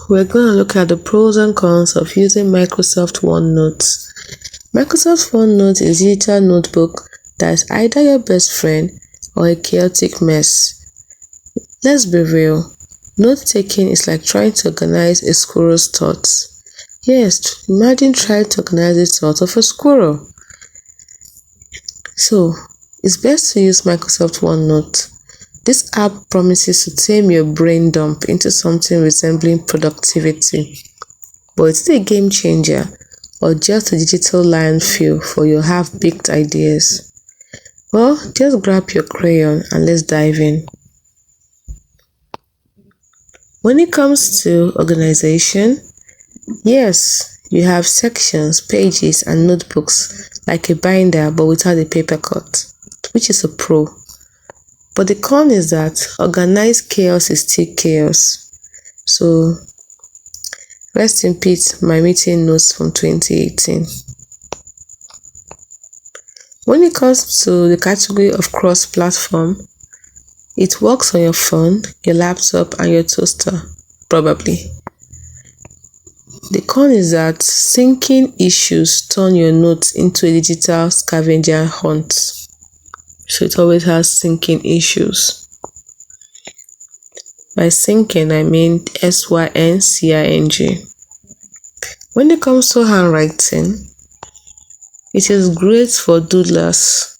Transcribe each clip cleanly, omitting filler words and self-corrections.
we're going to look at the pros and cons of using Microsoft OneNote. Microsoft OneNote is a digital notebook that is either your best friend or a chaotic mess. Let's be real, note-taking is like trying to organize a squirrel's thoughts. Yes, imagine trying to organize the thoughts of a squirrel. So, it's best to use Microsoft OneNote. This app promises to tame your brain dump into something resembling productivity. But is it a game changer or just a digital landfill for your half-baked ideas? Well, just grab your crayon and let's dive in. When it comes to organization, yes, you have sections, pages, and notebooks like a binder but without a paper cut, which is a pro. But the con is that organized chaos is still chaos. So, rest in peace, my meeting notes from 2018. When it comes to the category of cross-platform, it works on your phone, your laptop, and your toaster, probably. The con is that syncing issues turn your notes into a digital scavenger hunt. So it always has syncing issues. By syncing, I mean syncing. When it comes to handwriting, it is great for doodlers.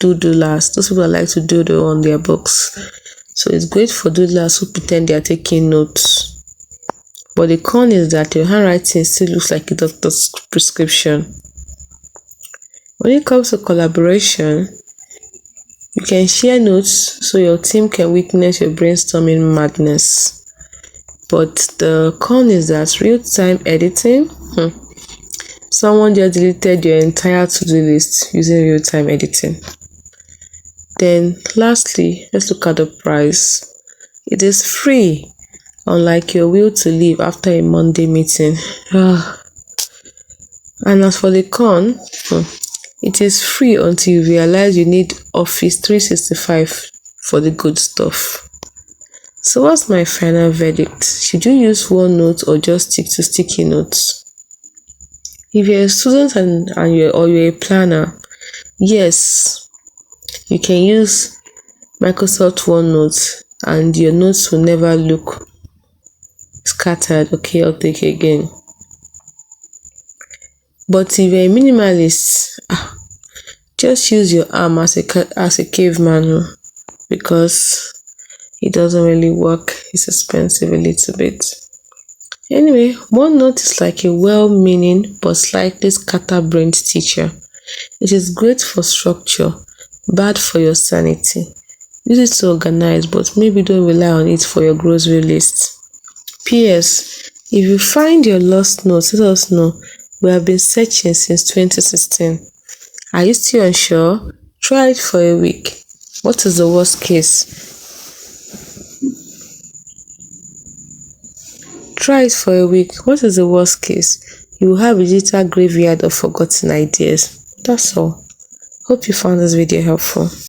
Those people that like to doodle on their books. So it's great for doodlers who pretend they are taking notes. But the con is that your handwriting still looks like a doctor's prescription. When it comes to collaboration, you can share notes so your team can witness your brainstorming madness. But the con is that real-time editing, someone just deleted your entire to-do list using real-time editing. Then lastly, let's look at the price. It is free, unlike your will to leave after a Monday meeting. And as for the con, it is free until you realize you need Office 365 for the good stuff. So what's my final verdict? Should you use OneNote or just stick to sticky notes? If you're a student and you're a planner, yes, you can use Microsoft OneNote and your notes will never look scattered or chaotic again. But if you're a minimalist, just use your arm as a caveman, because it doesn't really work. It's expensive a little bit. Anyway, OneNote is like a well-meaning but slightly scatterbrained teacher. It is great for structure, bad for your sanity. Use it to organize, but maybe don't rely on it for your grocery list. P.S. If you find your lost notes, let us know. We have been searching since 2016. Are you still unsure? Try it for a week. What is the worst case? Try it for a week. What is the worst case? You will have a digital graveyard of forgotten ideas. That's all. Hope you found this video helpful.